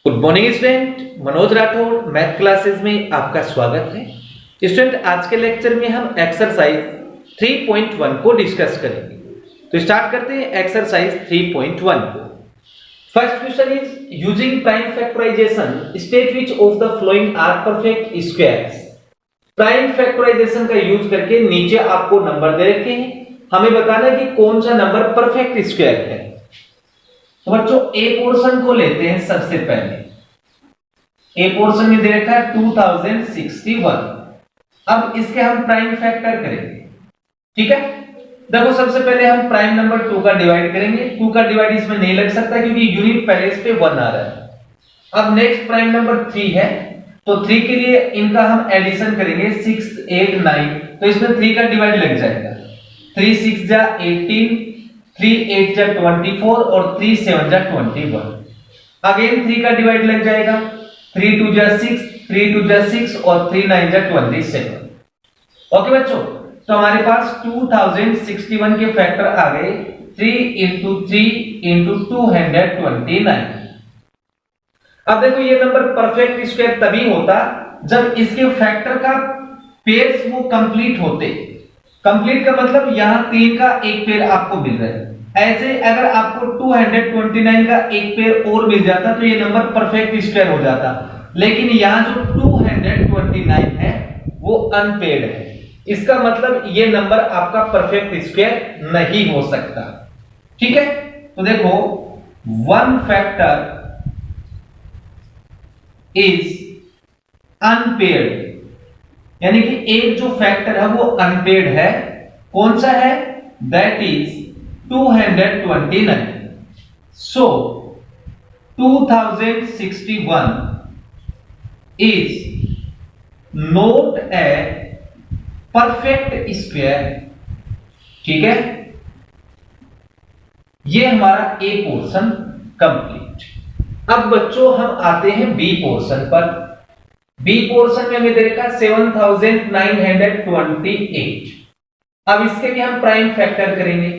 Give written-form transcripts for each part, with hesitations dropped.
Good morning student, Manoj Rathore math classes में आपका स्वागत है। स्टूडेंट, आज के लेक्चर में हम एक्सरसाइज 3.1 को डिस्कस करेंगे। तो स्टार्ट करते हैं एक्सरसाइज 3.1 को। First question is using prime factorisation state which of the following are perfect squares. Prime factorisation का यूज करके नीचे आपको नंबर दे रखे हैं, हमें बताना है कि कौन सा नंबर परफेक्ट स्क्वायर है। तो बच्चों ए पोर्शन को लेते हैं। सबसे पहले ए पोर्शन में दे रखा है 2061। अब इसके हम प्राइम फैक्टर करेंगे, ठीक है। देखो, सबसे पहले हम प्राइम नंबर 2 का डिवाइड करेंगे। 2 का डिवाइड इसमें नहीं लग सकता क्योंकि यूनिट पहले इस पे 1 आ रहा है। अब नेक्स्ट प्राइम नंबर 3 है, तो 3 के लिए इनका हम एडिशन करेंगे 6, 8, 9, तो इसमें 3 का डिवाइड लग जाएगा। 3 6 जा 18, 3 8 जा 24 और 3 7 जा 21। अगेन 3 का डिवाइड लग जाएगा। 3 2 जा 6, 3 2 जा 6 और 3 9 जा 27। ओके बच्चों, तो हमारे पास 2061 के फैक्टर आ गए 3 into 3 into 229। अब देखो, ये नंबर परफेक्ट स्क्वायर तभी होता जब इसके फैक्टर का पेयर्स वो कंप्लीट होते। कंप्लीट का मतलब यहां 3 का एक पेयर आपको मिल रहा है। ऐसे अगर आपको 229 का एक पेयर और मिल जाता तो ये नंबर परफेक्ट स्क्वायर हो जाता। लेकिन यहां जो 229 है वो अनपेयर्ड है। इसका मतलब ये नंबर आपका परफेक्ट स्क्वायर नहीं हो सकता, ठीक है। तो देखो, वन फैक्टर इज अनपेयर्ड, यानी कि एक जो फैक्टर है वो अनपेयर्ड है। कौन सा है? That is 229। So 2061 is not a perfect square, ठीक है। ये हमारा ए पोर्शन कंप्लीट। अब बच्चों हम आते हैं बी पोर्शन पर। बी पोर्शन में हमें देखा 7928। अब इसके भी हम प्राइम फैक्टर करेंगे,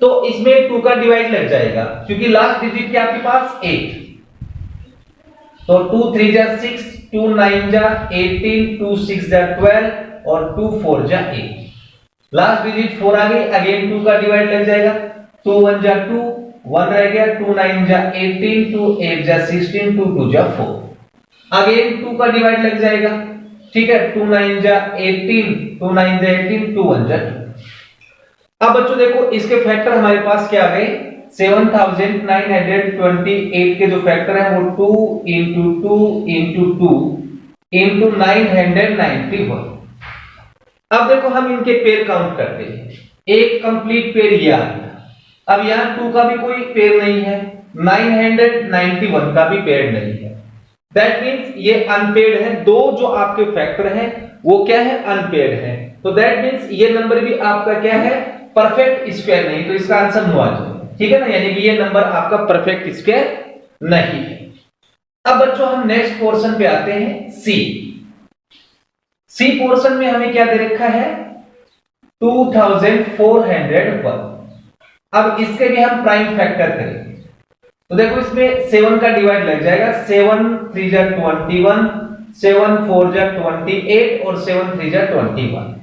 तो इसमें 2 का डिवाइड लग जाएगा क्योंकि लास्ट डिजिट क्या आपके पास 8। तो 2 3 जा 6, 2 9 जा 18, 2 6 जा 12 और 2 4 जा 8। लास्ट डिजिट 4 आ गई। अगेन 2 का डिवाइड लग जाएगा। 2 1 जा 2, 1 रह गया। 2 9 जा 18, 2 8 जा 16, 2 2 जा 4। अगेन 2 का डिवाइड लग जाएगा, ठीक है। 2 9 जा 18, 2 9 जा 18, 2 1 जा 2। अब बच्चों देखो, इसके फैक्टर हमारे पास क्या आ गए? 7928 के जो फैक्टर है वो 2 into 2 into 2 into 991। अब देखो, हम इनके पेयर काउंट करते हैं। एक कंप्लीट पेयर ये आ गया। अब यहां 2 का भी कोई पेयर नहीं है, 991 का भी पेयर नहीं है। दैट मींस ये अनपेयर्ड है। दो जो आपके फैक्टर हैं वो क्या है? अनपेयर्ड है। तो दैट मींस ये नंबर भी आपका क्या है? परफेक्ट स्क्वायर नहीं। तो इसका आंसर नो आ जाएगा, ठीक है ना। यानी कि ये नंबर आपका परफेक्ट स्क्वायर नहीं है। अब बच्चों हम नेक्स्ट पोर्शन पे आते हैं, सी। सी पोर्शन में हमें क्या दे रखा है? 2401। अब इसके भी हम प्राइम फैक्टर करेंगे। तो देखो, इसमें 7 का डिवाइड लग जाएगा। 7 3 जा 21, 7 4 जा 28 और 7 3 जा 21।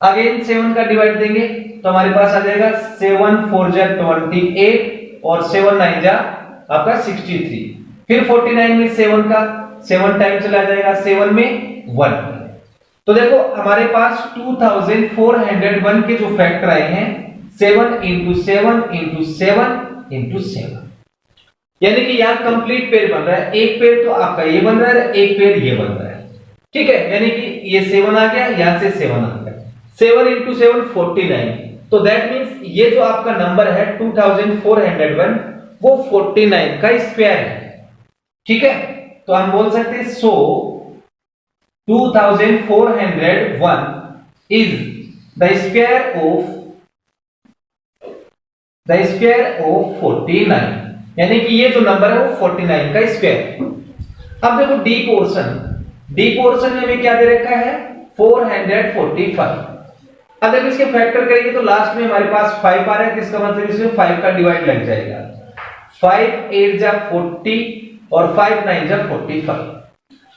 अगेन 7 का डिवाइड देंगे तो हमारे पास आ जाएगा 7 4 जा 28 और 7 9 जा आपका 63। फिर 49 में 7 का 7 टाइम चला जाएगा, 7 में 1। तो देखो, हमारे पास 2401 के जो फैक्टर आए हैं 7 into 7 into 7 into 7, यानी कि यहां कंप्लीट पेयर बन रहा है। एक पेयर तो आपका ये बन रहा है, एक पेयर ये बन रहा है, ठीक है। यानी कि ये 7 आ गया, यहां से 7 आ गया। 7 into 7 49। तो दैट मींस ये जो आपका नंबर है 2401 वो 49 का स्क्वायर है, ठीक है। तो हम बोल सकते हैं सो 2401 इज द स्क्वायर ऑफ 49, यानी कि ये जो नंबर है वो 49 का स्क्वायर है। अब देखो डी पोर्शन में हमें क्या दे रखा है? 445। अगर इसके फैक्टर करेंगे तो लास्ट में हमारे पास 5 आ रहा है, इसका मतलब इसमें 5 का डिवाइड लग जाएगा। 5 8 जा 40, और 5 9 जा 45।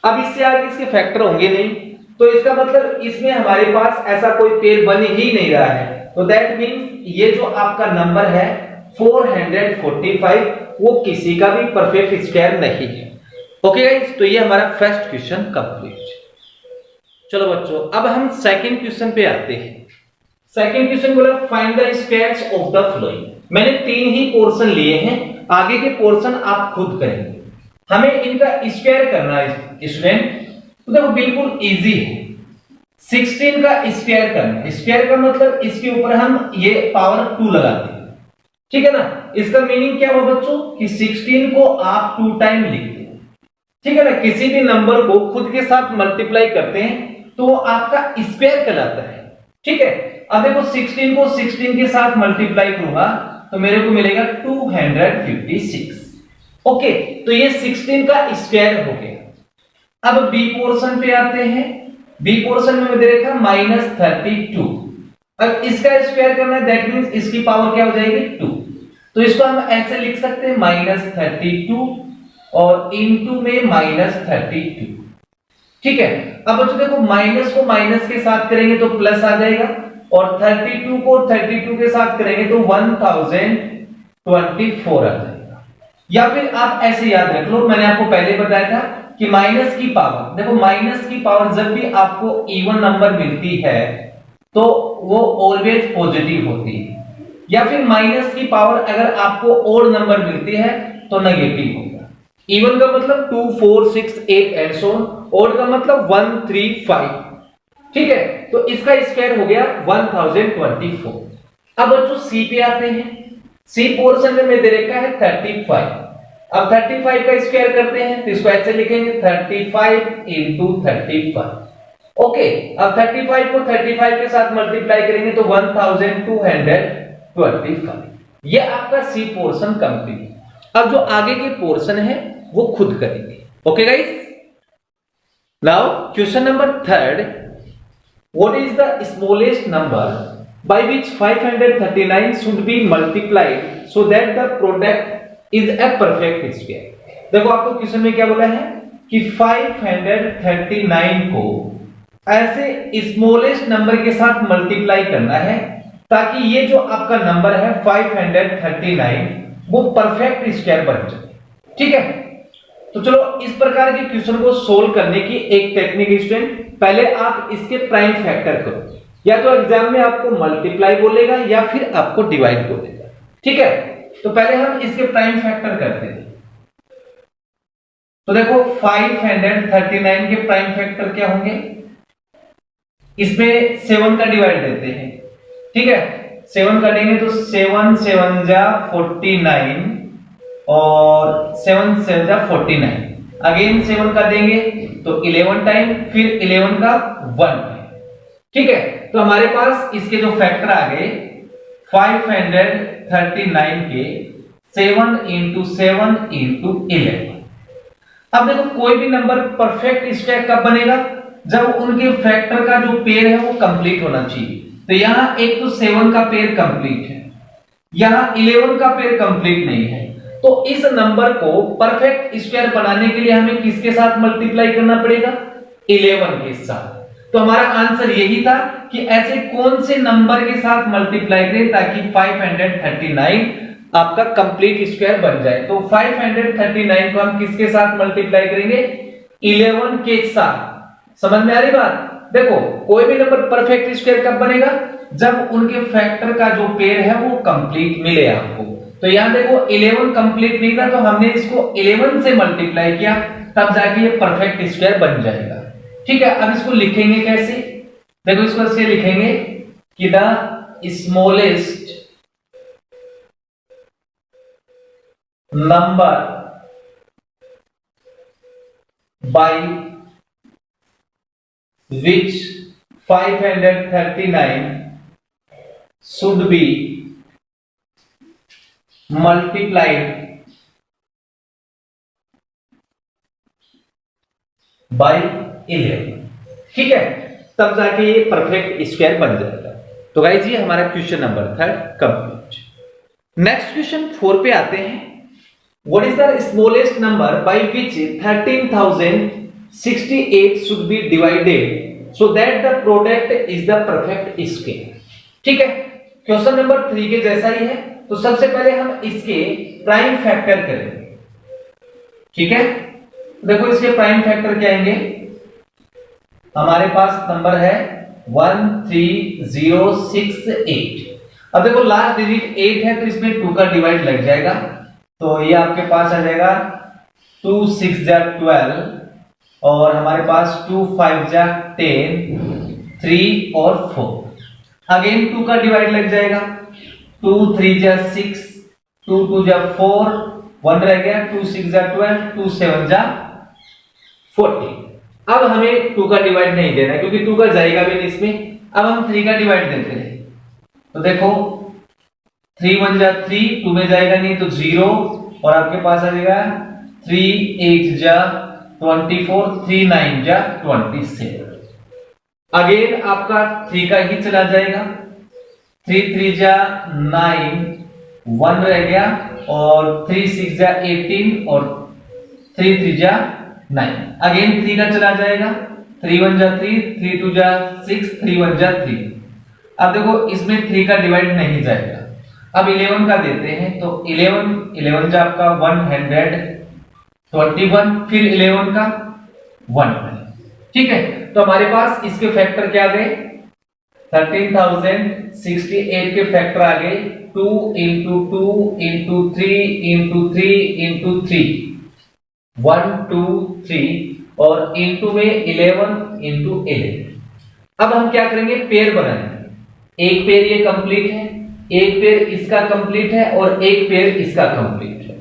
अब इससे आगे इसके फैक्टर होंगे नहीं, तो इसका मतलब इसमें हमारे पास ऐसा कोई पेयर बन ही नहीं रहा है। तो दैट मींस ये जो आपका नंबर है 445 वो किसी का भी परफेक्ट स्क्वायर नहीं है। ओके गाइस, तो ये हमारा फर्स्ट क्वेश्चन कंप्लीट। चलो बच्चों, अब हम सेकंड क्वेश्चन पे आते हैं। सेकंड क्वेश्चन बोला find the squares of the flowing. मैंने 3 ही पोर्शन लिए हैं, आगे के पोर्शन आप खुद करेंगे। हमें इनका स्क्वायर करना है स्टूडेंट, तो देखो बिल्कुल इजी है। 16 का स्क्वायर करना है। स्क्वायर का मतलब इसके ऊपर हम ये पावर 2 लगाते हैं, ठीक है ना। इसका मीनिंग क्या हुआ बच्चों कि 16 को आप 2 टाइम लिखते हैं, ठीक है ना। किसी भी नंबर को खुद के साथ मल्टीप्लाई करते हैं तो वो आपका स्क्वायर कहलाता है, ठीक है। अब देखो 16 को 16 के साथ मल्टीप्लाई करूंगा तो मेरे को मिलेगा 256। ओके, तो ये 16 का स्क्वायर हो गया। अब बी पोर्शन पे आते हैं। बी पोर्शन में मैं दे रखा -32। अब इसका स्क्वायर करना है, दैट मींस इसकी पावर क्या हो जाएगी 2। तो इसको हम ऐसे लिख सकते हैं -32 और इनटू में -32, ठीक है। अब बच्चों देखो माइनस को माइनस के साथ करेंगे तो प्लस आ जाएगा और 32 को 32 के साथ करेंगे तो 1024 आ जाएगा। या फिर आप ऐसे याद रख लो, मैंने आपको पहले बताया था कि माइनस की पावर, देखो माइनस की पावर जब भी आपको इवन नंबर मिलती है तो वो ऑलवेज पॉजिटिव होती है, या फिर माइनस की पावर अगर आपको ओड नंबर मिलती है तो नेगेटिव होगा। इवन का मतलब 2 4 6 8 एंड सो ऑन, ओड का मतलब 1 3 5, ठीक है। तो इसका स्क्वायर हो गया 1024। अब बच्चों सी पे आते हैं। सी पोर्शन में मैं दे रखा है 35। अब 35 का स्क्वायर करते हैं तो इसको ऐसे लिखेंगे 35 इंटू 35। ओके, अब 35 को 35 के साथ मल्टीप्लाई करेंगे तो 1225। ये आपका सी पोर्शन कंप्लीट। अब जो आगे के पोर्शन है वो खुद करेंगे। Okay guys, now question number 3, what is the smallest number by which 539 should be multiplied so that the product is a perfect square। देखो आपको क्वेश्चन में क्या बोला है कि 539 को ऐसे स्मॉलेस्ट नंबर के साथ मल्टीप्लाई करना है ताकि ये जो आपका नंबर है 539 वो परफेक्ट स्क्वायर बन जाए, ठीक है। तो चलो इस प्रकार के क्वेश्चन को सोल्व करने की एक टेक्निक स्टूडेंट, पहले आप इसके प्राइम फैक्टर करो। या तो एग्जाम में आपको मल्टीप्लाई बोलेगा या फिर आपको डिवाइड बोलेगा, ठीक है। तो पहले हम इसके प्राइम फैक्टर करते हैं। तो देखो 539 के प्राइम फैक्टर क्या होंगे, इसमें 7 का डिवाइड देते हैं, ठीक है। 7 का देंगे तो 7 7 जा 49 और 7 7 जा 49। अगेन 7 का देंगे तो 11 टाइम, फिर 11 का 1, ठीक है। तो हमारे पास इसके जो फैक्टर आ गए 539 के 7 इंटू 7 इंटू 11। अब देखो कोई भी नंबर परफेक्ट स्क्वायर कब बनेगा, जब उनके फैक्टर का जो पेयर है वो कंप्लीट होना चाहिए। तो यहां एक तो 7 का पेयर कंप्लीट है, यहां 11 का पेयर कंप्लीट नहीं है। तो इस नंबर को परफेक्ट स्क्वायर बनाने के लिए हमें किसके साथ मल्टीप्लाई करना पड़ेगा, 11 के साथ। तो हमारा आंसर यही था कि ऐसे कौन से नंबर के साथ मल्टीप्लाई करें ताकि 539 आपका कंप्लीट स्क्वायर बन जाए। तो 539 को हम किसके साथ मल्टीप्लाई करेंगे, 11 के साथ। समझ में आ रही बात। देखो कोई भी नंबर परफेक्ट स्क्वायर कब बनेगा, जब उनके फैक्टर का जो पेयर है वो कंप्लीट मिले आपको। तो यहां देखो 11 कंप्लीट नहीं था तो हमने इसको 11 से मल्टीप्लाई किया, तब जाके ये परफेक्ट स्क्वायर बन जाएगा, ठीक है। अब इसको लिखेंगे कैसे, देखो इसको ऐसे लिखेंगे कि the smallest number by which 539 should be multiplied by 11, ठीक है। तब जाके ये परफेक्ट स्क्वायर बन जाएगा। तो गाइस ये हमारा question number 3 complete. Next question 4 पे आते हैं। What is the smallest number by which 13,068 should be divided so that the product is the perfect square? ठीक है, क्वेश्चन नंबर 3 के जैसा ही है। तो सबसे पहले हम इसके प्राइम फैक्टर करेंगे। ठीक है, देखो इसके प्राइम फैक्टर क्या आएंगे। हमारे पास नंबर है 13068। अब देखो लास्ट डिजिट 8 है तो इसमें 2 का डिवाइड लग जाएगा, तो ये आपके पास आ जाएगा 2 6 जा 12 और हमारे पास 2 5 जा 10, 3 और 4। अगेन 2 का डिवाइड लग जाएगा, 2 3 जा 6, 2 2 जा 4, 1 रह गया, 2 6 जा 12, 2 7 जा 14। अब हमें 2 का डिवाइड नहीं देना है क्योंकि 2 का जाएगा भी नहीं इसमें। अब हम 3 का डिवाइड देते हैं, तो देखो 3 1 जा 3, 2 में जाएगा नहीं तो 0 और आपके पास आ जाएगा 3 8 जा 24, 3 9 जा 27। अगेन आपका 3 का ही चला जाएगा, 3 3 जा 9, 1 रह गया और 3 6 जा 18 और 3 3 जा 9। अगेन 3 का चला जाएगा, 3 1 जा 3, 3 2 जा 6, 3 1 जा 3। अब देखो इसमें 3 का डिवाइड नहीं जाएगा। अब 11 का देते हैं, तो 11 जा आपका 121, फिर 11 का 1। ठीक है, तो हमारे पास इसके फैक्टर क्या आ गए, 13,068 के फैक्टर आ गए 2 into 2 into 3 into 3 into 3, 1 2 3 और into में 11 into 11। अब हम क्या करेंगे, पेयर बनाएंगे। एक पेयर ये कंप्लीट है, एक पेयर इसका कंप्लीट है और एक पेयर इसका कंप्लीट है।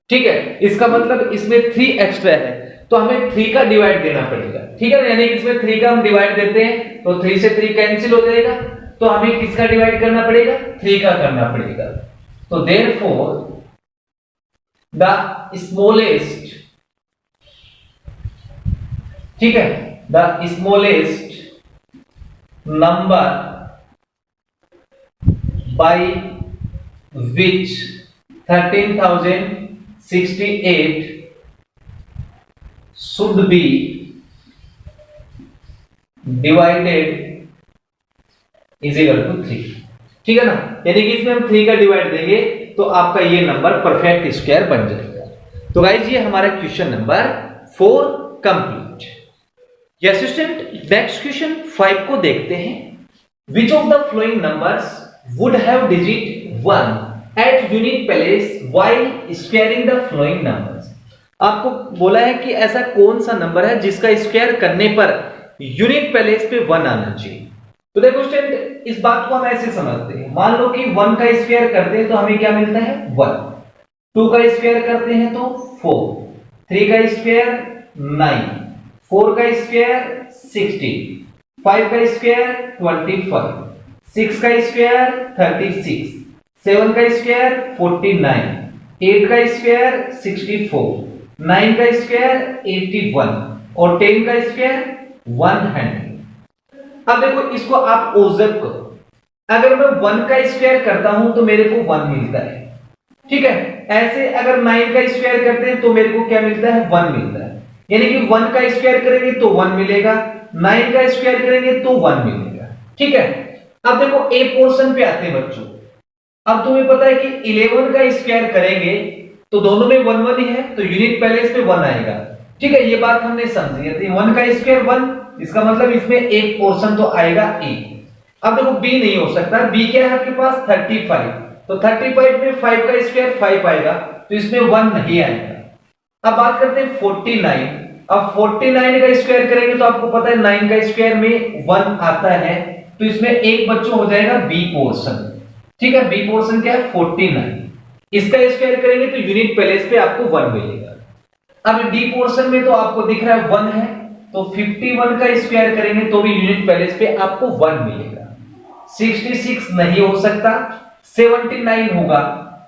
ठीक है, इसका मतलब इसमें 3 एक्स्ट्रा है तो हमें 3 का डिवाइड देना पड़ेगा। ठीक है, यानी इसमें 3 का हम डिवाइड देते हैं तो 3 से 3 कैंसिल हो जाएगा, तो हमें किसका डिवाइड करना पड़ेगा, 3 का करना पड़ेगा। तो देयरफॉर द स्मॉलेस्ट, ठीक है, the smallest number by which 13,068 should be divided is equal to 3। ठीक है ना, यानी कि इसमें हम 3 का डिवाइड देंगे तो आपका ये नंबर परफेक्ट स्क्वायर बन जाएगा। तो गाइस ये हमारा question number 4 complete. Yes student, next question 5 को देखते हैं। Which of the following numbers would have digit 1 at unit place while squaring the following numbers? आपको बोला है कि ऐसा कौन सा नंबर है जिसका स्क्वायर करने पर यूनिट प्लेस पे 1 आना चाहिए। तो देखो स्टूडेंट, इस बात को हम ऐसे समझते हैं, मान लो कि 1 का स्क्वायर करते हैं तो हमें क्या मिलता है 1, 2 का स्क्वायर करते हैं तो 4, 3 का स्क्वायर 9, 4 का स्क्वायर 16, 5 का स्क्वायर 25, 6 का स्क्वायर 36, 7 का स्क्वायर 49, 8 का स्क्वायर 64, 9 का स्क्वायर 81 और 10 का स्क्वायर 100। अब देखो इसको आप ऑब्जर्व करो, अगर मैं 1 का स्क्वायर करता हूं तो मेरे को 1 मिलता है। ठीक है, ऐसे अगर 9 का स्क्वायर करते हैं तो मेरे को क्या मिलता है, 1 मिलता है। यानी कि 1 का स्क्वायर करेंगे तो 1 मिलेगा, 9 का स्क्वायर करेंगे तो 1 मिलेगा। ठीक है, अब देखो ए पोर्शन पे आते हैं बच्चों। अब तुम्हें पता है कि 11 का स्क्वायर करेंगे तो दोनों में 1 1 ही है तो यूनिट प्लेस पे 1 आएगा। ठीक है, ये बात हमने समझी है। 1 का स्क्वायर 1, इसका मतलब इसमें एक पोर्शन तो आएगा ए। अब देखो बी नहीं हो सकता, बी क्या है आपके पास 35, तो 35 में 5 का स्क्वायर 5 आएगा तो इसमें 1 नहीं आएगा। अब बात करते हैं 49। अब 49 का स्क्वायर करेंगे तो आपको पता है 9 का स्क्वायर में 1 आता है तो इसमें एक बच्चों हो जाएगा बी पोर्शन। ठीक है, बी पोर्शन क्या है 49। इसका स्क्वायर करेंगे तो यूनिट प्लेस पे आपको 1 मिलेगा। अब डी पोर्शन में तो आपको दिख रहा है 1 है तो 51 का स्क्वायर करेंगे तो भी यूनिट प्लेस पे आपको 1 मिलेगा। 66 नहीं हो सकता, 79 होगा।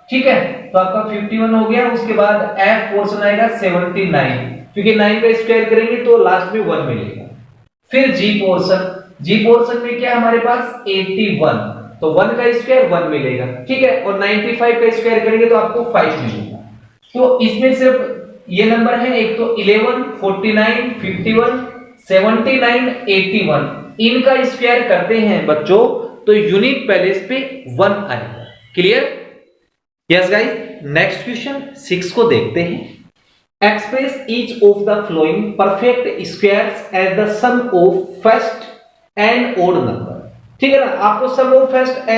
ठीक है, तो आपका 51 हो गया। उसके बाद एफ पोर्शन आएगा 79, क्योंकि 9 का स्क्वायर करेंगे तो लास्ट में 1 मिलेगा। फिर जी पोर्शन, जी पोर्शन में क्या हमारे पास 81, तो 1 का स्क्वायर 1 मिलेगा। ठीक है, और 95 का स्क्वायर करेंगे तो आपको 5 मिलेगा। तो इसमें सिर्फ ये नंबर है, एक तो 11, 49, 51, 79, 81, इनका स्क्वायर करते हैं बच्चों तो यूनिट प्लेस पे 1 आएगा। Clear? Yes guys, next question 6 को देखते हैं। Express each of the following perfect squares as the sum of first and odd number. ठीक है ना, आपको sum of first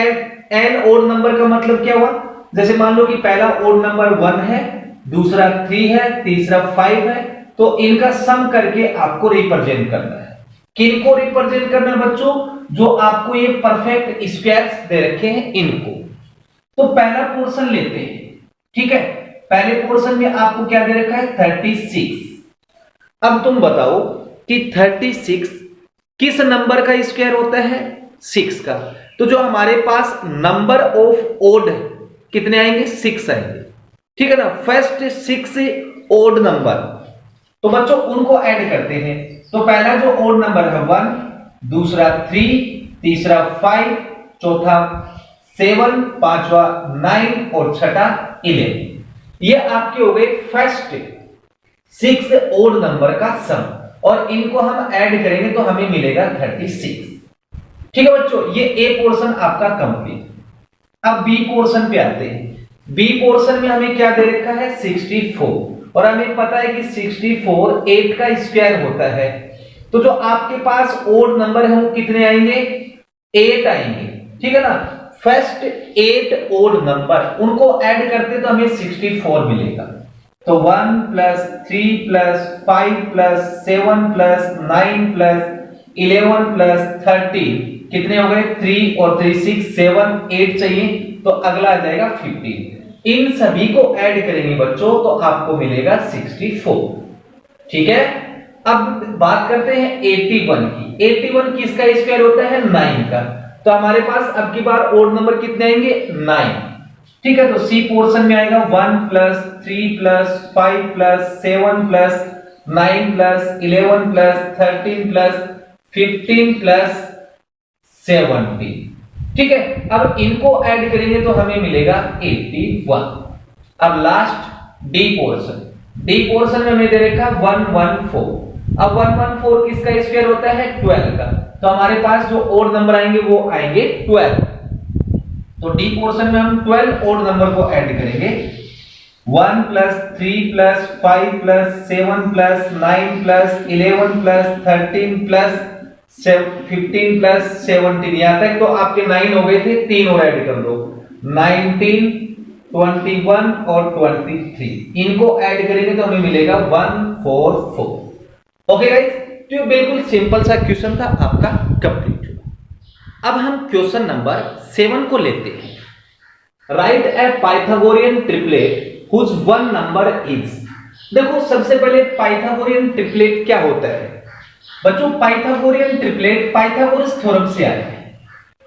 and odd number का मतलब क्या हुआ? जैसे मान लो कि पहला ओड नंबर 1 है, दूसरा 3 है, तीसरा 5 है, तो इनका सम करके आपको रिप्रेजेंट करना है। किनको रिप्रेजेंट करना है बच्चों? जो आपको ये परफेक्ट स्क्वायर्स दे रखे हैं इनको। तो पहला पोर्शन लेते हैं। ठीक है, पहले पोर्शन में आपको क्या दे रखा है? 36। अब तुम बताओ कि 36 किस नंबर का स्क्वायर होता है? 6 का। तो जो हमारे पास नंबर ऑफ ओड कितने आएंगे? 6 आएंगे। ठीक है ना, फर्स्ट 6 ओड नंबर, तो बच्चों उनको ऐड करते हैं। तो पहला जो ओड नंबर है 1, दूसरा 3, तीसरा 5, चौथा 7, पांचवा 9 और छठा 11। ये आपके हो गए फर्स्ट 6 ओड नंबर का सम, और इनको हम ऐड करेंगे तो हमें मिलेगा 36। ठीक है बच्चों, ये ए पोर्शन आपका कंप्लीट। अब बी पोर्शन पे आते हैं। बी पोर्शन में हमें क्या दे रखा है? 64, और हमें पता है कि 64 8 का स्क्वायर होता है। तो जो आपके पास ओड नंबर है वो कितने आएंगे? 8 आएंगे। ठीक है ना, फर्स्ट 8 ओड नंबर उनको ऐड करते तो हमें 64 मिलेगा। तो 1 plus 3 plus 5 plus 7 plus 9 plus 11 plus 13 कितने हो गए? 3 और 3 6 7 8 चाहिए, तो अगला आ जाएगा 15। इन सभी को ऐड करेंगे बच्चों तो आपको मिलेगा 64। ठीक है, अब बात करते हैं 81 की। 81 किसका स्क्वायर होता है? 9 का। तो हमारे पास अब की बार ओड नंबर कितने आएंगे? 9। ठीक है, तो सी पोर्शन में आएगा 1 plus 3 plus 5 plus 7 plus 9 plus 11 plus 13 plus 15 plus 17। ठीक है, अब इनको ऐड करेंगे तो हमें मिलेगा 81। अब last D portion. D portion में हमें दे रखा 114। अब 114 किसका स्क्वायर होता है? 12 का। तो हमारे पास जो ओड नंबर आएंगे वो आएंगे 12। तो डी पोर्शन में हम 12 ओड नंबर को ऐड करेंगे। 1 plus 3 plus 5 plus 7 plus 9 plus 11 plus 13 plus 15 plus 17, यहां तक तो आपके 9 हो गए थे, 3 और ऐड कर दो, 19 21 और 23। इनको ऐड करेंगे तो हमें मिलेगा 144। ओके गाइस, तो ये बिल्कुल सिंपल सा क्वेश्चन था आपका कंप्लीट हुआ। अब हम क्वेश्चन नंबर 7 को लेते हैं। Write a Pythagorean triplet whose one number is. देखो सबसे पहले पाइथागोरियन ट्रिपलेट क्या होता है बच्चों? पाइथागोरियन ट्रिपलेट पाइथागोरस थ्योरम से आया है।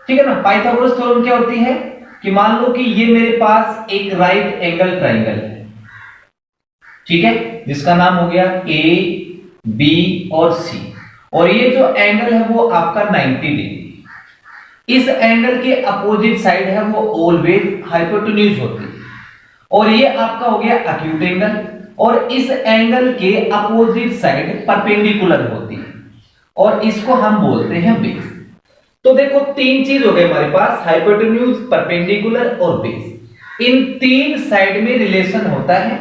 ठीक है ना, पाइथागोरस थ्योरम क्या होती है कि मान लो कि ये मेरे पास एक राइट एंगल ट्राइंगल है, ठीक है, जिसका नाम हो गया ए बी और सी, और ये जो एंगल है वो आपका 90 डिग्री। इस एंगल के अपोजिट साइड है वो ऑलवेज हाइपोटेन्यूज होती है, और ये आपका हो गया एक्यूट एंगल, और इस एंगल के अपोजिट साइड परपेंडिकुलर होती है, और इसको हम बोलते हैं बेस। तो देखो तीन चीज हो गए हमारे पास, हाइपोटेन्यूज, परपेंडिकुलर और बेस। इन तीन साइड में रिलेशन होता है,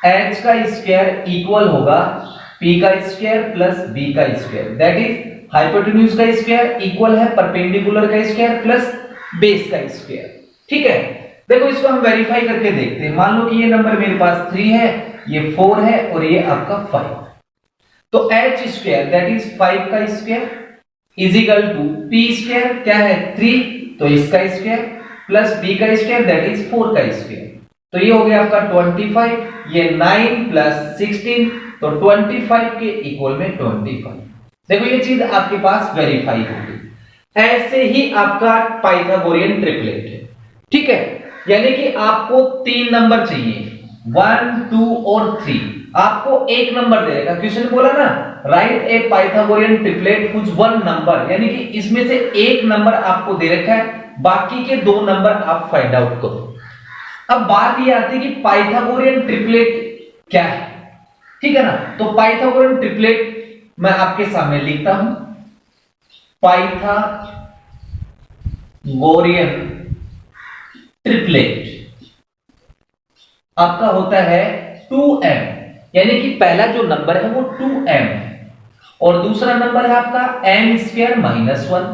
h का स्क्वायर इक्वल होगा p का स्क्वायर प्लस b का स्क्वायर, दैट इज हाइपोटेन्यूज का स्क्वायर इक्वल है परपेंडिकुलर का स्क्वायर प्लस बेस का स्क्वायर। ठीक है, देखो इसको हम वेरीफाई करके देखते हैं। मान लो कि ये नंबर मेरे पास 3 है, ये 4 है और ये आपका 5, तो h स्क्वायर दैट इज 5 का square is equal to p square क्या है 3, तो इसका स्क्वायर प्लस b का स्क्वायर दैट इज 4 का स्क्वायर, तो ये हो गया आपका 25, ये 9 प्लस 16, तो 25 के इक्वल में 25। देखो ये चीज आपके पास वेरीफाई हो गई। ऐसे ही आपका पाइथागोरियन ट्रिपलेट है। ठीक है, यानी कि आपको 3 नंबर चाहिए, 1 2 और 3। आपको एक नंबर देगा, क्वेश्चन बोला ना राइट ए पाइथागोरियन ट्रिपलेट कुछ 1 नंबर, यानी कि इसमें से एक नंबर आपको दे रखा है, बाकी के 2 नंबर आप फाइंड आउट करो। अब बात ये आती है कि पाइथागोरियन ट्रिपलेट क्या है, ठीक है ना। तो पाइथागोरियन ट्रिपलेट मैं आपके सामने लिखता हूं, पाइथागोरियन ट्रिपलेट आपका होता है 2m, यानी कि पहला जो नंबर है वो 2m है, और दूसरा नंबर है आपका m स्क्वायर माइनस 1,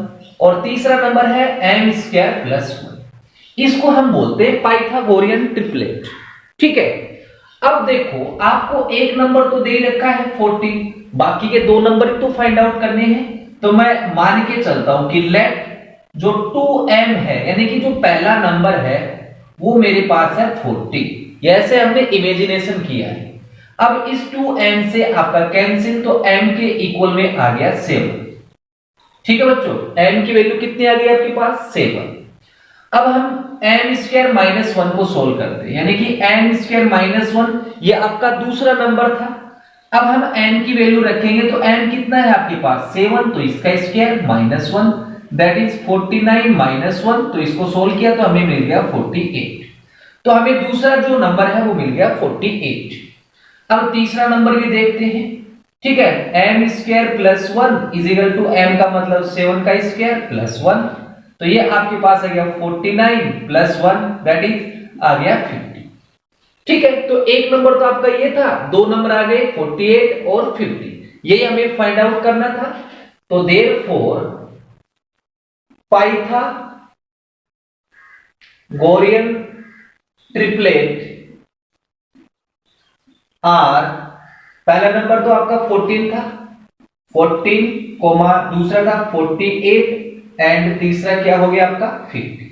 और तीसरा नंबर है m स्क्वायर प्लस 1। इसको हम बोलते हैं पाइथागोरियन ट्रिपलेट, ठीक है। अब देखो आपको एक नंबर तो दे रखा है 40, बाकी के दो नंबर तो फाइंड आउट करने हैं। तो मैं मान के चलता हूं कि लेट जो 2m है, यानी कि जो पहला नंबर है वो मेरे पास है 40, ऐसे हमने इमेजिनेशन किया है। अब इस 2m से आपका कैंसिल, तो m के इक्वल में आ गया 7, ठीक है बच्चों। m की वैल्यू कितनी आ गई आपके पास 7। अब हम m स्क्वायर माइनस 1 को सोल्व करते हैं, यानी कि m स्क्वायर माइनस 1 ये आपका दूसरा नंबर था। अब हम m की वैल्यू रखेंगे तो m कितना है आपके पास 7, तो इसका square minus 1 that is 49 minus 1, तो इसको सोल्व किया तो हमें मिल गया 48। तो हमें दूसरा जो नंबर है वो मिल गया 48। अब तीसरा नंबर भी देखते हैं, ठीक है। m square plus 1 is equal to m का मतलब 7 का स्क्वायर प्लस 1, तो ये आपके पास आ गया 49 प्लस 1 दैट इज आ गया 50, ठीक है। तो एक नंबर तो आपका ये था, दो नंबर आ गए 48 और 50, यही हमें फाइंड आउट करना था। तो देयरफॉर पाइथागोरियन ट्रिपलेट आर, पहला नंबर तो आपका 14 था, 14 कोमा दूसरा था 48 एंड तीसरा क्या हो गया आपका 50,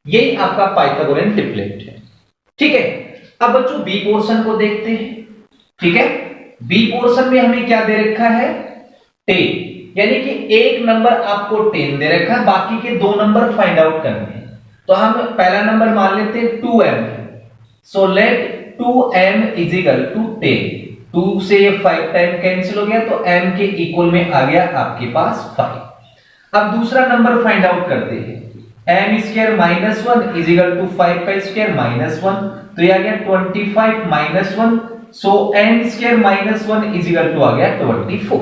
यही आपका पाइथागोरियन ट्रिपलेट है, ठीक है। अब बच्चों बी पोर्शन को देखते हैं, ठीक है। बी पोर्शन में हमें क्या दे रखा है 10, यानी कि एक नंबर आपको 10 दे रखा है, बाकी के दो नंबर फाइंड आउट करने हैं। तो हम पहला नंबर मान लेते हैं 2m, so let 2m is equal to 10, 2 से 5 टाइम कैंसिल हो गया, तो m के इक्वल में आ गया आपके पास 5। अब दूसरा नंबर फाइंड आउट करते हैं, m square minus 1 is equal to 5 का स्क्वायर माइनस 1, तो ये आ गया 25 minus 1, so m square minus 1 is equal to आ गया 24,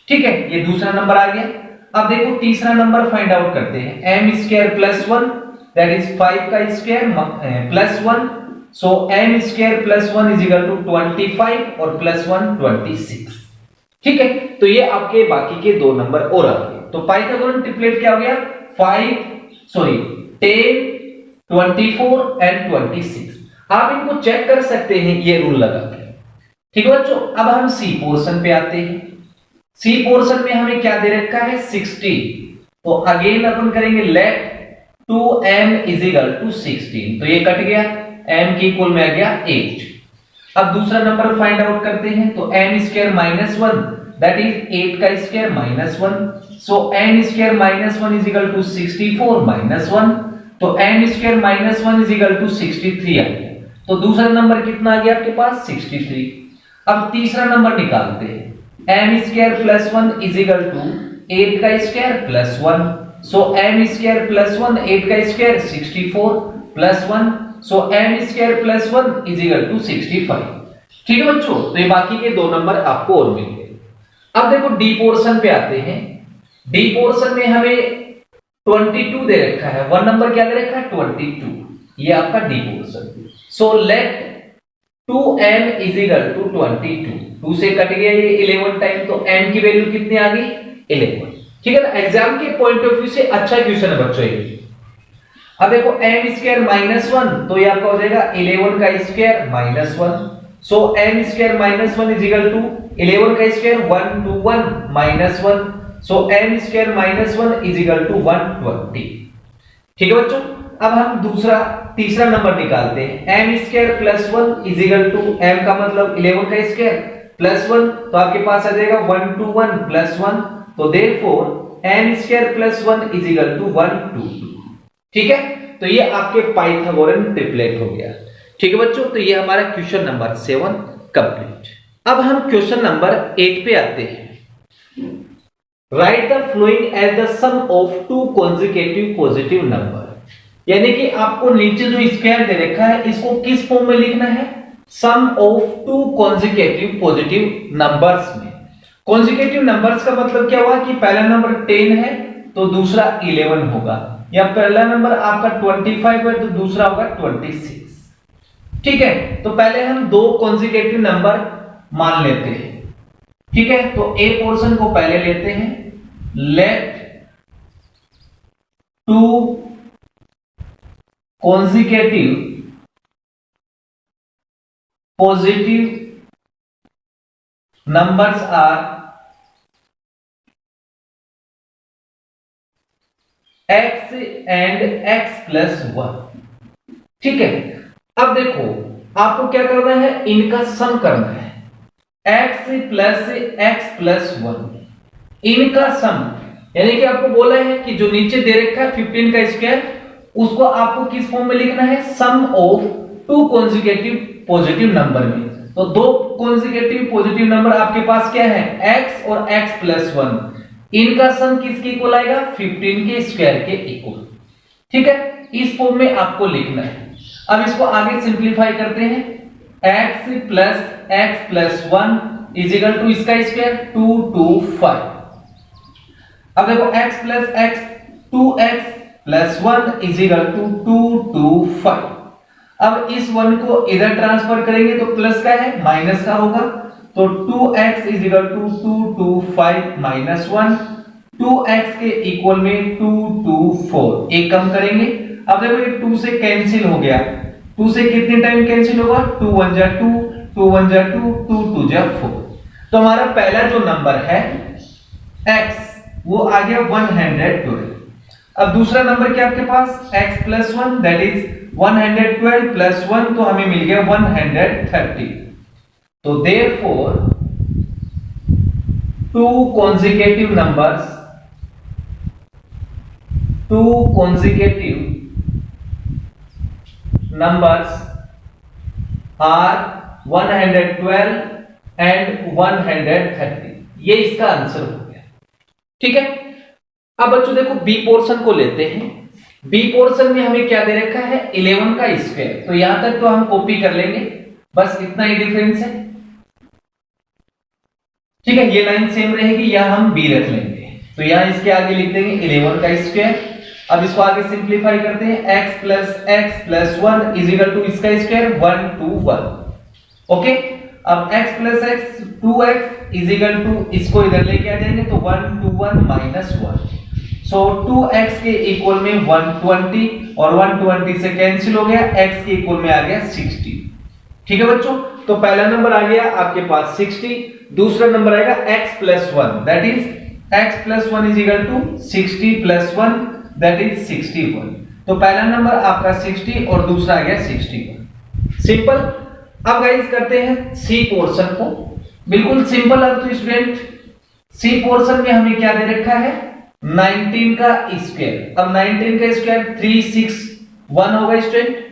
ठीक है। ये दूसरा नंबर आ गया। अब देखो तीसरा नंबर फाइंड आउट करते हैं, m square plus 1 that is 5 का square plus 1, so m square plus 1 is equal to 25 और प्लस 1 26, ठीक है। तो ये आपके बाकी के दो नंबर और आ गए। तो पाइथागोरियन ट्रिपलेट क्या हो गया 10 24 एंड 26। आप इनको चेक कर सकते हैं ये रूल लगा के, ठीक है बच्चों। अब हम सी पोर्शन पे आते हैं। सी पोर्शन में हमें क्या दे रखा है 60, तो अगेन अपन करेंगे late 2m is equal to 16, तो ये कट गया, m के इक्वल में आ गया 8। अब दूसरा नंबर फाइंड आउट करते हैं, तो m square minus 1 that is 8 का square minus 1, so m square minus 1 is equal to 64 minus 1, तो m square minus 1 is equal to 63 आ गया। तो दूसरा नंबर कितना आ गया आपके पास 63। अब तीसरा नंबर निकालते हैं, m square plus 1 is equal to 8 का square plus 1, so m square plus 1 8 का square 64 plus 1, so m square plus 1 is equal to 65, ठीक है बच्चों। तो ये बाकी के दो नंबर आपको और मिल गए। अब देखो डी पोर्शन पे आते हैं। डी पोर्शन में हमें 22 दे रखा है, वन नंबर क्या दे रखा है 22, ये आपका D portion. So let 2m is equal to 22, 2 से कट गया ये 11 टाइम, तो m की वैल्यू कितनी आ गई 11, ठीक है ना। एग्जाम के पॉइंट ऑफ व्यू से अच्छा क्वेश्चन है बच्चों ये। अब देखो m स्क्वायर माइनस 1, तो ये आपका हो जाएगा 11 का square minus 1, so m square minus 1 is equal to 11 का square 121 minus 1, so m square minus 1 is equal to 120, ठीक है बच्चों। अब हम तीसरा नंबर निकालते हैं, m square plus 1 is equal to m का मतलब 11 का स्क्वायर प्लस 1, तो आपके पास आ जाएगा 121 प्लस 1, तो therefore m square plus 1 is equal to 122, ठीक है। तो ये आपके पाइथागोरियन ट्रिपलेट हो गया, ठीक है बच्चों। तो ये हमारा क्वेश्चन नंबर 7 कंप्लीट। अब हम क्वेश्चन नंबर 8 पे आते हैं। Write the following as the sum of two consecutive positive number. यानी कि आपको नीचे जो स्क्वायर दे रखा है इसको किस फॉर्म में लिखना है, sum of two consecutive positive numbers में। कॉन्जिक्यूटिव नंबर्स का मतलब क्या हुआ कि पहला नंबर 10 है तो दूसरा 11 होगा, या पहला नंबर आपका 25 है तो दूसरा होगा 26। ठीक है, तो पहले हम दो कॉन्जिक्यूटिव नंबर मान लेते हैं। ठीक है, तो ए पोर्शन को पहले लेते हैं, let two consecutive positive numbers are x and x plus 1। ठीक है, अब देखो आपको क्या करना है, इनका सम करना है, x प्लस x प्लस 1 इनका सम। यानी कि आपको बोला है कि जो नीचे दे रखा है 15 का स्क्वायर, उसको आपको किस फॉर्म में लिखना है, sum of two consecutive positive number में। तो दो कॉन्जिक्यूटिव पॉजिटिव नंबर आपके पास क्या है, x और x प्लस 1, इनका सम किसके इक्वल आएगा, 15 के स्क्वायर के इक्वल। ठीक है, इस फॉर्म में आपको लिखना है। अब इसको आगे सिंपलीफाई करते हैं, x plus 1 is equal to इसका स्क्वायर 225। अब देखो x plus x 2x plus 1 is equal to 225। अब इस 1 को इधर ट्रांसफर करेंगे तो प्लस का है माइनस का होगा, तो 2x is equal to 225 minus 1, 2x के इक्वल में 224, एक कम करेंगे। अब देखो ये 2 से कैंसिल हो गया, 2 से कितने टाइम कैंसिल होगा, 2 1 जा 2, 2 1 जा 2, 2 2 जा 4। तो हमारा पहला जो नंबर है x वो आ गया 112। अब दूसरा नंबर क्या आपके पास, x plus 1 that is 112 plus 1, तो हमें मिल गया 130। तो therefore two consecutive numbers are 112 and 130। ये इसका आंसर हो गया। ठीक है, अब बच्चों देखो बी पोर्शन को लेते हैं। बी पोर्शन में हमें क्या दे रखा है, 11 का स्क्वायर। तो यहां तक तो हम कॉपी कर लेंगे, बस इतना ही डिफरेंस है। ठीक है, ये लाइन सेम रहेगी, यहां हम b रख लेंगे, तो यहां इसके आगे लिख देंगे 11 का स्क्वायर। अब इसको आगे सिंपलीफाई करते हैं, x plus 1 is equal to इसका स्क्वायर 121। ओके, अब x plus x 2x is equal to, इसको इधर लेके आ जाएंगे तो 121 माइनस 1, सो 2x के इक्वल में 120 और 120 से कैंसिल हो गया, x के इक्वल में आ गया 60। ठीक है बच्चों, तो पहला नंबर आ गया आपके पास 60, दूसरा नंबर आएगा x plus 1 that is x plus 1 is equal to 60 plus 1 that is 61। तो पहला नंबर आपका 60 और दूसरा आ गया 61। सिंपल। अब गाइस करते हैं सी पोर्शन को, बिल्कुल सिंपल। अब तो स्टूडेंट सी पोर्शन में हमें क्या दे रखा है, 19 का स्क्वायर। अब 19 का स्क्वायर 361 होगा स्टूडेंट।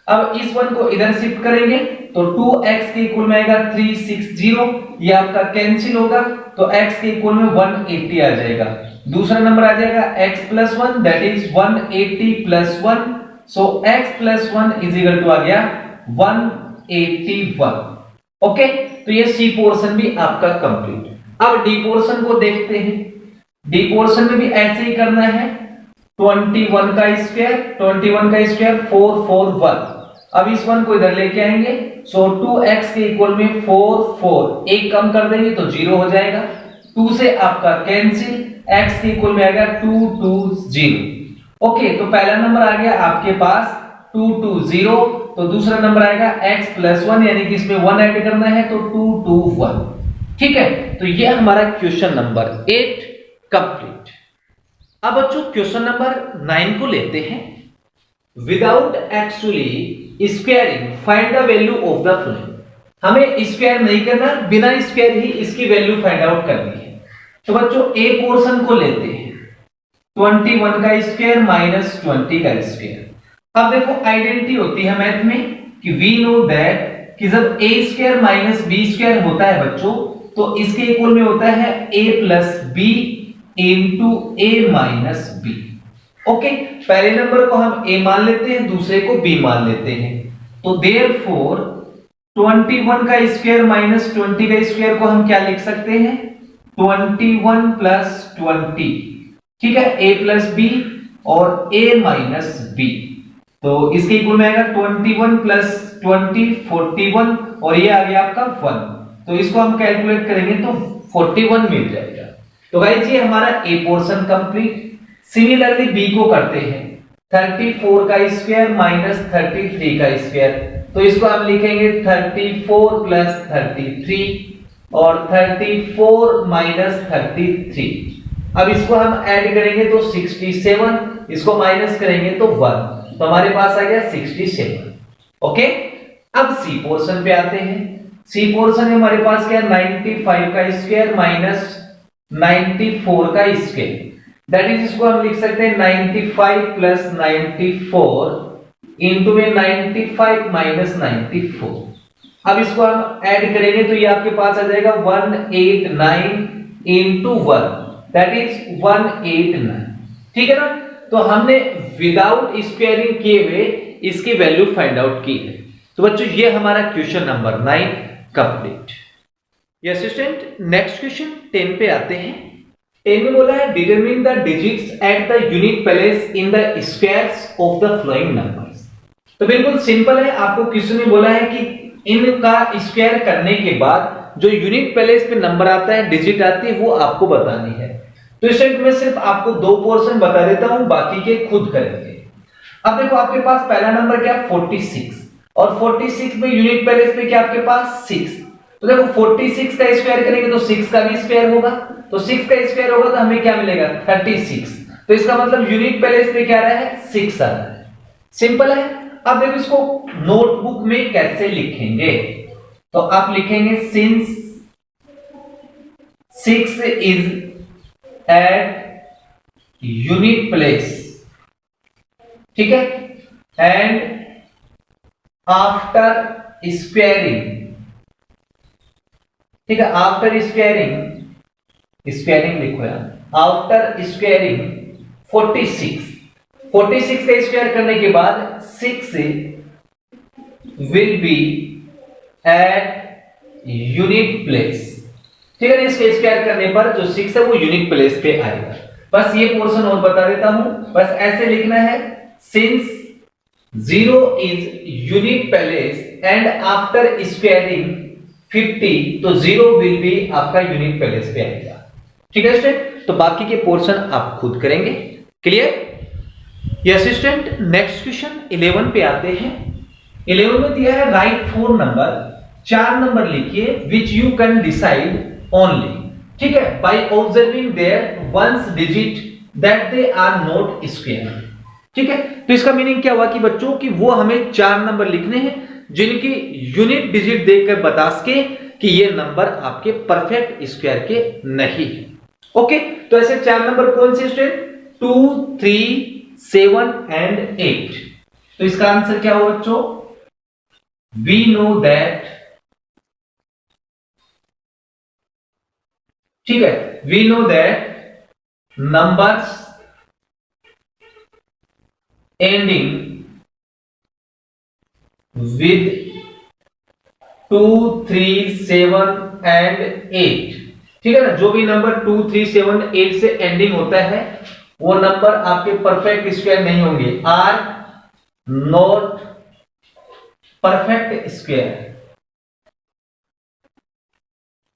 अब इस 1 को इधर शिफ्ट करेंगे तो 2x के इक्वल में आएगा 360, ये आपका कैंसिल होगा तो x के इक्वल में 180 आ जाएगा। दूसरा नंबर आ जाएगा x plus 1 that is 180 plus 1, so x plus 1 is equal to आ गया 181। ओके, तो ये सी पोर्शन भी आपका कंप्लीट। अब डी पोर्शन को देखते हैं। डी पोर्शन में भी ऐसे ही करना है, 21 का स्क्वायर 441। अब इस 1 को इधर लेके आएंगे, सो 2x के इक्वल में 4 एक कम कर देंगे तो 0 हो जाएगा, 2 से आपका कैंसिल, x के इक्वल में आएगा 220। ओके, तो पहला नंबर आ गया आपके पास 220, तो दूसरा नंबर आएगा x प्लस 1 यानी कि इसमें 1 ऐड करना है तो 221। ठीक है, तो ये हमारा क्वेश्चन नंबर 8 कंप्लीट। अब बच्चों क्वेश्चन नंबर 9 को लेते हैं। Without actually squaring find the value of the following. हमें स्क्वायर नहीं करना, बिना स्क्वायर ही इसकी वैल्यू फाइंड आउट करनी है। तो बच्चों ए पोर्शन को लेते हैं, 21 का स्क्वायर माइनस 20 का स्क्वायर। अब देखो आइडेंटिटी होती है मैथ में कि वी नो दैट कि जब a square minus b square होता है बच्चों, तो इसके इक्वल में होता है a plus b into a minus b। Okay, पहले नंबर को हम a मान लेते हैं, दूसरे को b मान लेते हैं। तो देयरफॉर 21 का स्क्वायर माइनस 20 का स्क्वायर को हम क्या लिख सकते हैं, 21 प्लस 20, ठीक है, a प्लस b और a माइनस b। तो इसके इक्वल में आएगा 21 प्लस 20 41 और ये आ गया आपका 1। तो इसको हम कैलकुलेट करेंगे तो 41 मिल जाएगा। तो गाइस ये हमारा a portion complete. Similarly b को करते हैं, 34 का स्क्वायर माइनस 33 का स्क्वायर। तो इसको हम लिखेंगे 34 प्लस 33 और 34 माइनस 33। अब इसको हम ऐड करेंगे तो 67, इसको माइनस करेंगे तो 1, तो हमारे पास आ गया 67। ओके, अब सी पोर्शन पे आते हैं। सी पोर्शन में हमारे पास क्या है, 95 का स्क्वायर माइनस 94 का स्क्वायर, दैट इज इसको हम लिख सकते हैं 95 प्लस 94 इंटू में 95 माइनस 94। अब इसको हम ऐड करेंगे तो ये आपके पास आ जाएगा 189 इंटू 1, दैट इज 189। ठीक है ना। तो हमने विदाउट स्क्वायरिंग किए हुए इसकी वैल्यू फाइंड आउट की है। तो बच्चों ये हमारा question number 9 complete. Yes student, next question 10 पे आते हैं। 10 में बोला है determine the digits at the unit place in the squares of the flowing numbers. तो बिल्कुल सिंपल है, आपको क्वेश्चन में बोला है कि इनका स्क्वायर करने के बाद जो यूनिट प्लेस पे नंबर आता है, डिजिट आती है, वो आपको बतानी है। तो स्टूडेंट मैं सिर्फ आपको 2 पोर्शन बता देता हूं, बाकी के खुद करेंगे। अब देखो आपके पास पहला नंबर क्या है 46 और 46 में यूनिट प्लेस पे क्या आपके पास 6। तो देखो 46 का स्क्वायर करेंगे तो 6 का भी स्क्वायर होगा, तो 6 का स्क्वायर होगा तो हमें क्या मिलेगा 36। तो इसका मतलब यूनिट प्लेस पे क्या आ रहा है 6 आ रहा है। सिंपल है। अब देखो इसको नोटबुक में कैसे लिखेंगे, तो आप लिखेंगे since 6 is at unit place, ठीक है, एंड आफ्टर स्क्वायरिंग, ठीक है, आफ्टर स्क्वायरिंग, स्क्वायरिंग लिखो यार, आफ्टर स्क्वायरिंग 46 का स्क्वायर करने के बाद 6 will be at unit place. ठीक है, इसके स्क्वायर करने पर जो 6 है वो यूनिट प्लेस पे आएगा। बस ये पोर्शन और बता देता हूं, बस ऐसे लिखना है since 0 is unit place and after squaring 50, तो 0 विल बी आपका यूनिट प्लेस पे आएगा। ठीक है स्टूडेंट, तो बाकी के पोर्शन आप खुद करेंगे। Clear? Yes student, next question 11 पे आते हैं। 11 में दिया है राइट 4 नंबर, 4 नंबर लिखिए which you can decide only, ठीक है, by observing their ones digit that they are not square. ठीक है, तो इसका मीनिंग क्या हुआ कि बच्चों की वो हमें 4 नंबर लिखने हैं जिनकी यूनिट डिजिट देखकर बता सके कि ये नंबर आपके परफेक्ट स्क्वायर के नहीं है। ओके, तो ऐसे 4 नंबर कौन से स्टूडेंट, 2 3 7 एंड 8। तो इसका आंसर क्या होगा बच्चों, वी नो दैट, ठीक है, we know that numbers ending with 2 3 7 and 8, ठीक है ना, जो भी नंबर 2 3 7 8 से एंडिंग होता है वो नंबर आपके परफेक्ट स्क्वायर नहीं होंगे, आर नॉट परफेक्ट स्क्वायर।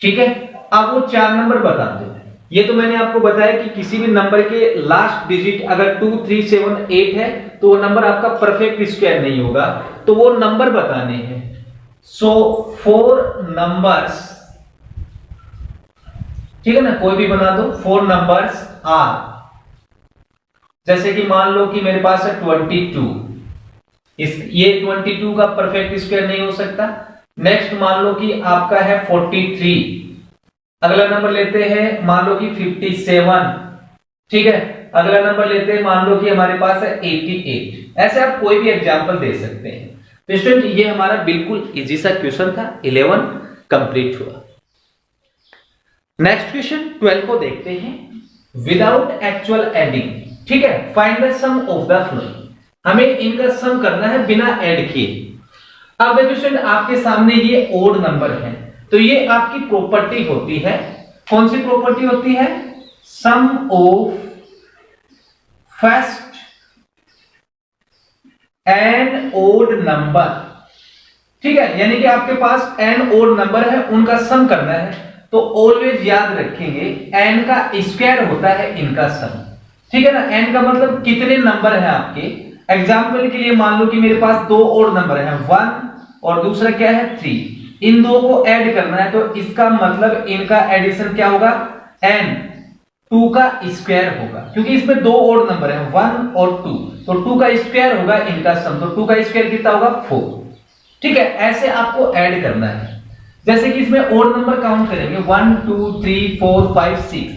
ठीक है, अब वो 4 नंबर बता दो। ये तो मैंने आपको बताया कि किसी भी नंबर के लास्ट डिजिट अगर 2 3 7 8 है तो वो नंबर आपका परफेक्ट स्क्वायर नहीं होगा, तो वो नंबर बताने हैं। सो 4 नंबर्स, ठीक है ना, कोई भी बना दो, 4 नंबर्स आर, जैसे कि मान लो कि मेरे पास है 22, ये 22 का परफेक्ट स्क्वायर नहीं हो सकता। नेक्स्ट मान लो कि आपका है 43, अगला नंबर लेते हैं मान लो कि 57, ठीक है, अगला नंबर लेते हैं मान लो कि हमारे पास है 88। ऐसे आप कोई भी एग्जांपल दे सकते हैं। तो स्टूडेंट ये हमारा बिल्कुल इजी सा क्वेश्चन था, 11 कंप्लीट हुआ। नेक्स्ट क्वेश्चन 12 को देखते हैं। विदाउट एक्चुअल एडिंग, ठीक है, find the sum of the following, हमें इनका सम करना है बिना ऐड किए। अब देखो स्टूडेंट, आपके सामने ये ओड नंबर है, तो ये आपकी प्रॉपर्टी होती है। कौन सी प्रॉपर्टी होती है? Sum of first n odd number, ठीक है, यानी कि आपके पास एन ओड नंबर है, उनका सम करना है। तो ऑलवेज याद रखेंगे एन का स्क्वायर होता है इनका सम, ठीक है ना। एन का मतलब कितने नंबर है आपके। एग्जाम्पल के लिए मान लो कि मेरे पास दो ओड नंबर है, 1 और दूसरा क्या है 3, इन दो को ऐड करना है, तो इसका मतलब इनका एडिशन क्या होगा? n 2 का स्क्वायर होगा, क्योंकि इसमें दो ओड नंबर है 1 और 2, तो 2 का स्क्वायर होगा इनका सम, तो 2 का स्क्वायर कितना होगा? 4, ठीक है। ऐसे आपको ऐड करना है, जैसे कि इसमें ओड नंबर काउंट करेंगे 1 2 3 4 5 6,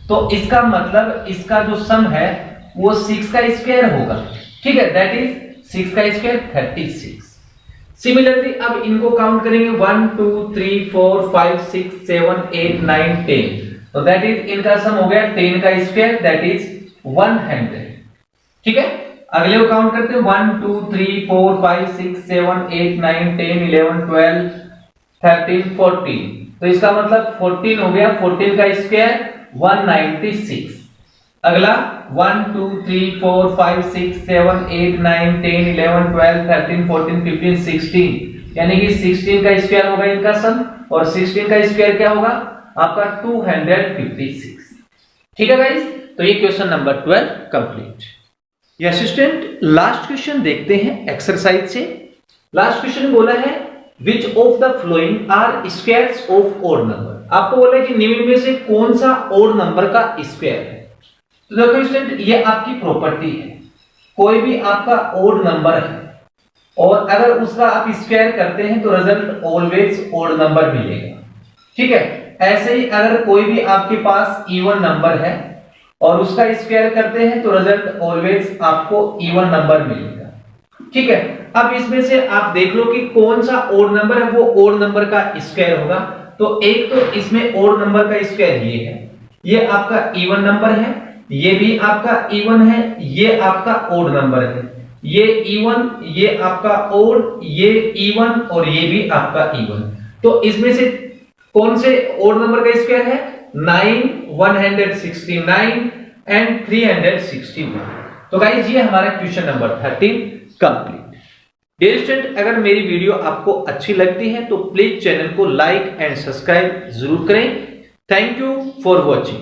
तो इसका मतलब इसका जो सम है वो 6 का स्क्वायर होगा, ठीक है, दैट इज 6 का स्क्वायर 36। सिमिलरली अब इनको काउंट करेंगे 1 2 3 4 5 6 7 8 9 10, तो दैट इज इनका सम हो गया 10 का स्क्वायर, दैट इज 100, ठीक है। अगले को काउंट करते हैं 1 2 3 4 5 6 7 8 9 10 11 12 13 14, तो इसका मतलब 14 हो गया, 14 का स्क्वायर 196। अगला 1 2 3 4 5 6 7 8 9 10 11 12 13 14 15 16, यानी कि 16 का स्क्वायर होगा इनका सम, और 16 का स्क्वायर क्या होगा आपका? 256, ठीक है गाइस। तो ये क्वेश्चन नंबर 12 कंप्लीट। ये असिस्टेंट लास्ट क्वेश्चन देखते हैं एक्सरसाइज से। लास्ट क्वेश्चन बोला है which of the flowing are squares of odd number, आपको बोला है कि निम्न में से कौन सा ओड नंबर का स्क्वायर है। तो देखो स्टूडेंट, ये आपकी प्रॉपर्टी है, कोई भी आपका ओड नंबर है और अगर उसका आप स्क्वायर करते हैं तो रिजल्ट ऑलवेज ओड नंबर मिलेगा, ठीक है। ऐसे ही अगर कोई भी आपके पास इवन नंबर है और उसका स्क्वायर करते हैं तो रिजल्ट ऑलवेज आपको इवन नंबर मिलेगा, ठीक है। अब इसमें से आप देख लो कि कौन सा ओड नंबर है, वो ओड नंबर का स्क्वायर होगा। तो एक तो इसमें ओड नंबर का स्क्वायर ये है, ये आपका इवन नंबर है, ये भी आपका इवन है, ये आपका ओड नंबर है, ये इवन, ये आपका ओड, ये इवन और ये भी आपका इवन। तो इसमें से कौन से ओड नंबर का स्क्वायर है? 9 169 एंड 361। तो गाइस ये हमारा question number 13 complete. Dear student, अगर मेरी वीडियो आपको अच्छी लगती है तो प्लीज चैनल को लाइक एंड सब्सक्राइब जरूर करें। Thank you for watching.